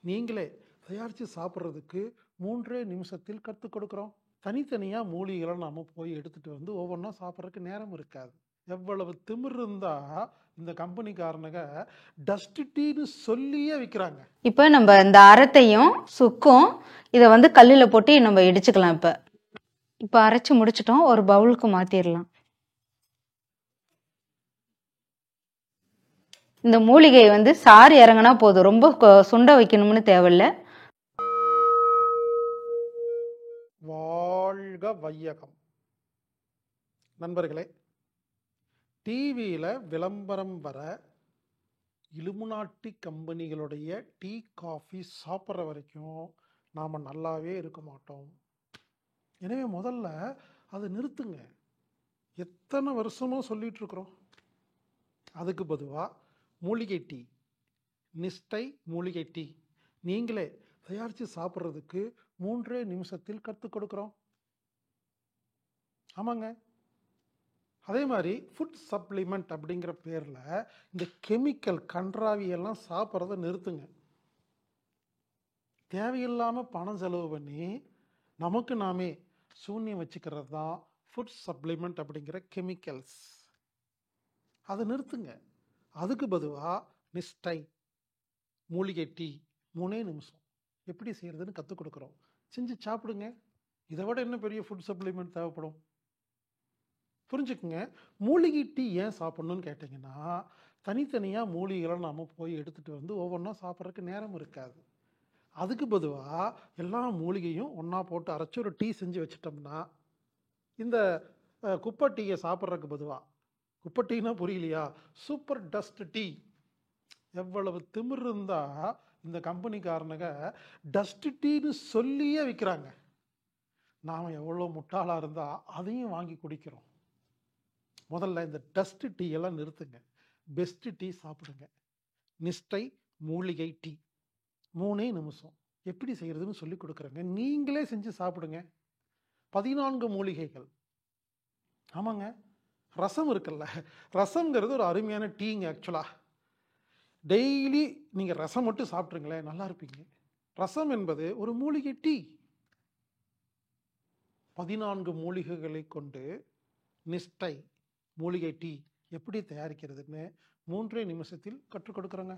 நீங்களே தயாரித்து சாப்பிட்றதுக்கு 3 நிமிஷத்தில் கற்றுக் கொடுக்குறோம். தனித்தனியாக மூலிகைகளை நாம் போய் எடுத்துகிட்டு வந்து ஒவ்வொன்றா சாப்பிட்றதுக்கு நேரம் இருக்காது. எவ்வளவு திமிர் இருந்தால் இந்த கம்பெனிக்காரனுங்க டஸ்ட் டீன்னு சொல்லியே விற்கிறாங்க. இப்போ நம்ம இந்த அரத்தையும் சுக்கும் இதை வந்து கல்லில் போட்டு நம்ம இடிச்சுக்கலாம். இப்போ அரைச்சி முடிச்சிட்டோம், ஒரு பவுலுக்கு மாற்றிடலாம். இந்த மூலிகை வந்து சாறு இறங்கினா போதும், ரொம்ப சுண்ட வைக்கணும்னு தேவையில்லை. வாழ்க வையகம். நண்பர்களே, டிவியில் விளம்பரம் வர இலுமினாட்டி கம்பெனிகளுடைய டீ காஃபி சாப்பிட்ற வரைக்கும் நாம் நல்லாவே இருக்க மாட்டோம். எனவே முதல்ல அதை நிறுத்துங்க. எத்தனை வருஷமாக சொல்லிட்டு இருக்கிறோம். அதுக்கு பொதுவாக மூலிகை டீ, நிஷ்டை மூலிகை டீ நீங்களே தயாரித்து சாப்பிட்றதுக்கு 3 நிமிஷத்தில் கற்றுக் கொடுக்குறோம். ஆமாங்க. அதே மாதிரி ஃபுட் சப்ளிமெண்ட் அப்படிங்கிற பேரில் இந்த கெமிக்கல் கன்றாவியெல்லாம் சாப்பிட்றத நிறுத்துங்க. தேவையில்லாமல் பணம் செலவு பண்ணி நமக்கு நாமே சூன்யம் வச்சுக்கிறது தான் ஃபுட் சப்ளிமெண்ட் அப்படிங்கிற கெமிக்கல்ஸ். அதை நிறுத்துங்க. அதுக்கு பொதுவாக நிஷ்டை மூலிகை டீ 3 நிமிஷம் எப்படி செய்கிறதுன்னு கற்றுக் கொடுக்குறோம். செஞ்சு சாப்பிடுங்க. இதை விட என்ன பெரிய ஃபுட் சப்ளிமெண்ட் தேவைப்படும்? புரிஞ்சுக்குங்க. மூலிகை டீ ஏன் சாப்பிட்ணுன்னு கேட்டிங்கன்னா, தனித்தனியாக மூலிகைகளை நாம் போய் எடுத்துகிட்டு வந்து ஒவ்வொன்றா சாப்பிட்றதுக்கு நேரம் இருக்காது. அதுக்கு பொதுவாக எல்லா மூலிகையும் ஒன்றா போட்டு அரைச்சி ஒரு டீ செஞ்சு வச்சிட்டோம்னா, இந்த குப்பை டீயை சாப்பிட்றதுக்கு பொதுவாக, குப்பை டீனா புரியலையா, சூப்பர் டஸ்ட் டீ. எவ்வளவு திமிர் இருந்தால் இந்த கம்பெனிக்காரனுங்க டஸ்ட் டீன்னு சொல்லியே விற்கிறாங்க. நாம் எவ்வளோ முட்டாளாக இருந்தால் அதையும் வாங்கி குடிக்கிறோம். முதல்ல இந்த டஸ்ட் டீ எல்லாம் நிறுத்துங்க. பெஸ்ட் டீ சாப்பிடுங்க. நிஷ்டை மூலிகை டீ 3 நிமிஷம் எப்படி செய்கிறதுன்னு சொல்லி கொடுக்குறேங்க. நீங்களே செஞ்சு சாப்பிடுங்க. 14 மூலிகைகள். ஆமாங்க. ரசம் இருக்குல்ல, ரசம்ங்கிறது ஒரு அருமையான டீங்க. ஆக்சுவலாக டெய்லி நீங்கள் ரசம் மட்டும் சாப்பிட்ருங்களேன், நல்லா இருப்பீங்க. ரசம் என்பது ஒரு மூலிகை டீ. 14 மூலிகைகளை கொண்டு நிஷ்டை மூலிகை டீ எப்படி தயாரிக்கிறதுன்னு 3 நிமிஷத்தில் கற்றுக் கொடுக்குறோங்க.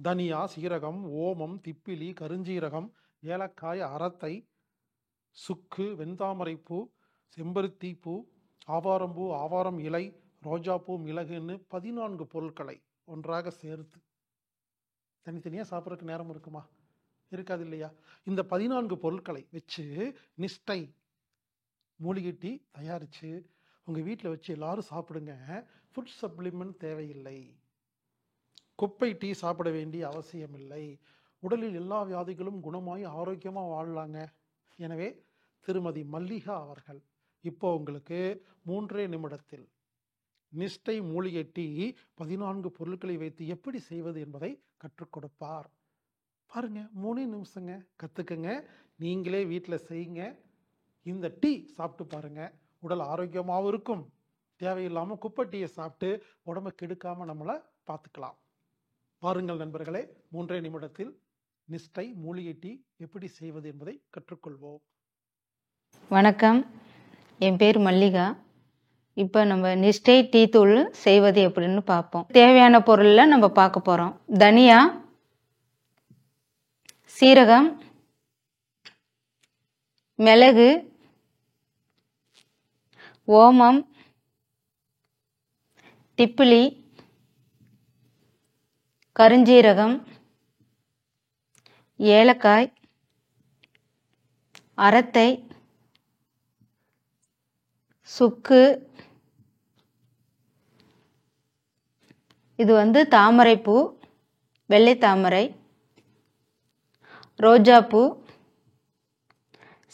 தனியா, சீரகம், ஓமம், திப்பிலி, கருஞ்சீரகம், ஏலக்காய், அரத்தை, சுக்கு, வெண்தாமரைப்பூ, செம்பருத்தி பூ, ஆவாரம்பூ, ஆவாரம் இலை, ரோஜாப்பூ, மிளகுன்னு 14 பொருட்களை ஒன்றாக சேர்த்து தனித்தனியாக சாப்பிட்றதுக்கு நேரம் இருக்குமா? இருக்காது இல்லையா? இந்த 14 பொருட்களை வச்சு நிஷ்டை மூலிகை டீ தயாரித்து உங்கள் வீட்டில் வச்சு எல்லாரும் சாப்பிடுங்க. ஃபுட் சப்ளிமெண்ட் தேவையில்லை. குப்பை டீ சாப்பிட வேண்டிய அவசியம் இல்லை. உடலில் எல்லா வியாதிகளும் குணமாகி ஆரோக்கியமாக வாழலாங்க. எனவே திருமதி மல்லிகா அவர்கள் இப்போ உங்களுக்கு 3 நிமிடத்தில் நிஷ்டை மூலிகை டீ 14 பொருட்களை வைத்து எப்படி செய்வது என்பதை கற்றுக் கொடுப்பார். பாருங்க, 3 நிமிஷங்க. கற்றுக்குங்க. நீங்களே வீட்டில் செய்யுங்க. இந்த டீ சாப்பிட்டு பாருங்க. உடல் ஆரோக்கியமாகவும் இருக்கும். தேவையில்லாமல் குப்பை டீயை சாப்பிட்டு உடம்பை கெடுக்காமல் நம்மளை பார்த்துக்கலாம். பாருங்கள் நண்பர்களே, 3 நிமிடத்தில் நிஷ்டை மூலிகை டீ எப்படி செய்வது என்பதை கற்றுக்கொள்வோம். வணக்கம், என் பேர் மல்லிகா. இப்போ நம்ம நிஷ்டை டீ தூள் செய்வது எப்படின்னு பார்ப்போம். தேவையான பொருளில் நம்ம பார்க்க போகிறோம். தனியா, சீரகம், மிளகு, ஓமம், திப்பிலி, கருஞ்சீரகம், ஏலக்காய், அரத்தை, சுக்கு, இது வந்து தாமரைப்பூ, வெள்ளை தாமரை, ரோஜாப்பூ,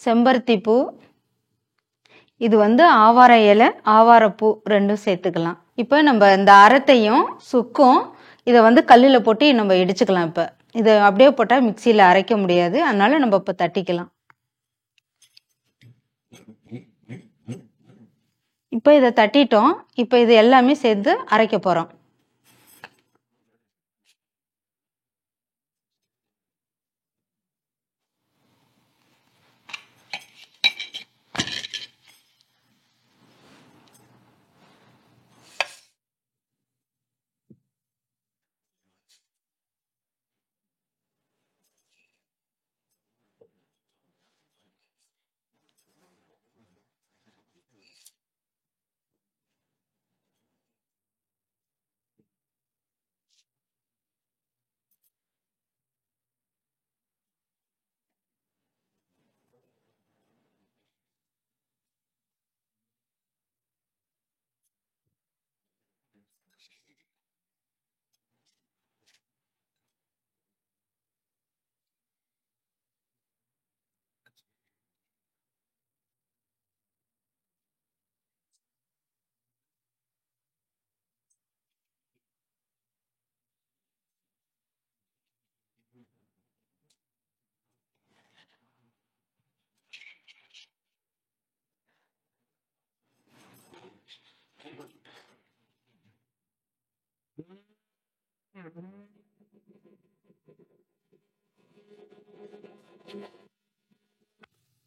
செம்பருத்தி பூ, இது வந்து ஆவார இலை, ஆவாரப்பூ ரெண்டும் சேர்த்துக்கலாம். இப்போ நம்ம இந்த அரத்தையும் சுக்கும் இதை வந்து கல்லில் போட்டு நம்ம இடிச்சுக்கலாம். இப்போ இதை அப்படியே போட்டால் மிக்சியில் அரைக்க முடியாது, அதனால நம்ம இப்போ தட்டிக்கலாம். இப்போ இதை தட்டிட்டோம். இப்போ இது எல்லாமே சேர்த்து அரைக்க போகிறோம்.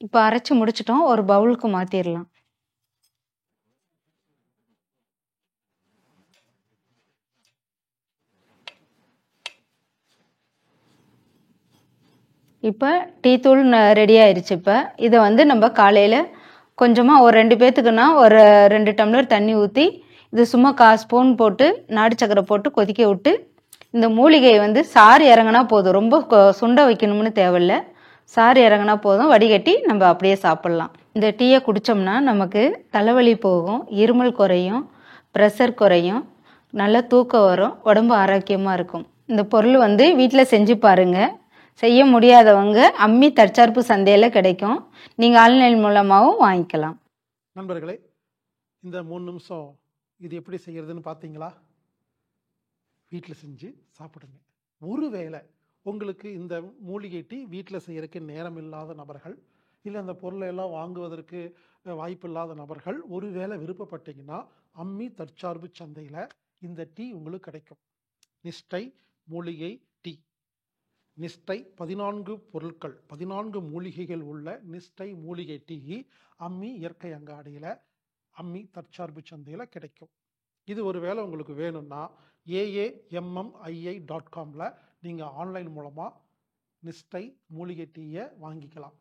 இப்போ அரைச்சு முடிச்சிட்டோம். ஒரு பவுலுக்கு மாத்திரலாம். இப்போ டீ தூள் ரெடி ஆயிடுச்சு. இப்போ இதை வந்து நம்ம காலையில் கொஞ்சமாக ஒரு 2 பேர்த்துக்குன்னா ஒரு 2 டம்ளர் தண்ணி ஊற்றி இது சும்மா 1/4 ஸ்பூன் போட்டு நாட்டு சக்கரை போட்டு கொதிக்க விட்டு இந்த மூலிகையை வந்து சாறு இறங்கினா போதும். ரொம்ப சுண்ட வைக்கணும்னு தேவையில்ல. சாறு இறங்கினா போதும். வடிகட்டி நம்ம அப்படியே சாப்பிட்லாம். இந்த டீயை குடித்தோம்னா நமக்கு தலைவலி போகும், இருமல் குறையும், ப்ரெஷர் குறையும், நல்ல தூக்கம் வரும், உடம்பு ஆரோக்கியமாக இருக்கும். இந்த பொருள் வந்து வீட்டில் செஞ்சு பாருங்கள். செய்ய முடியாதவங்க அம்மி தற்சார்பு சந்தையில் கிடைக்கும். நீங்கள் ஆன்லைன் மூலமாகவும் வாங்கிக்கலாம். நண்பர்களே, இந்த 3 நிமிஷம் இது எப்படி செய்கிறதுன்னு பார்த்தீங்களா? வீட்டில் செஞ்சு சாப்பிடுங்க. ஒருவேளை உங்களுக்கு இந்த மூலிகை டீ வீட்டில் செய்யறதுக்கு நேரம் இல்லாத நபர்கள், இல்லை அந்த பொருளை எல்லாம் வாங்குவதற்கு வாய்ப்பு இல்லாத நபர்கள் ஒருவேளை விருப்பப்பட்டீங்கன்னா அம்மி தற்சார்பு சந்தையில் இந்த டீ உங்களுக்கு கிடைக்கும். நிஷ்டை மூலிகை டீ. நிஷ்டை 14 பொருட்கள், 14 மூலிகைகள் உள்ள நிஷ்டை மூலிகை டீ அம்மி இயற்கை அங்காடியில், அம்மி தற்சார்பு சந்தையில் கிடைக்கும். இது ஒருவேளை உங்களுக்கு வேணும்னா AAMMII.comல நீங்கள் ஆன்லைன் மூலமாக நிஷ்டை மூலிகை டீயை வாங்கிக்கலாம்.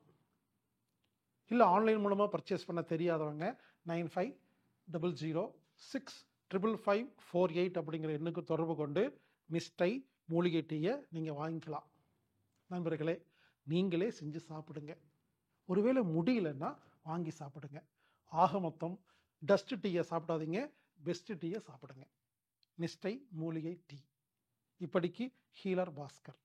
இல்லை ஆன்லைன் மூலமாக பர்ச்சேஸ் பண்ண தெரியாதவங்க 9500655548 அப்படிங்கிற எண்ணுக்கு தொடர்பு கொண்டு நிஷ்டை மூலிகை டீயை நீங்கள் வாங்கிக்கலாம். நண்பர்களே, நீங்களே செஞ்சு சாப்பிடுங்க. ஒருவேளை முடியலன்னா வாங்கி சாப்பிடுங்க. ஆக மொத்தம் டஸ்ட் டீயை சாப்பிடாதீங்க, பெஸ்ட் டீயை சாப்பிடுங்க. நிஷ்டை மூலிகை டீ. இப்படிக்கு ஹீலர் பாஸ்கர்.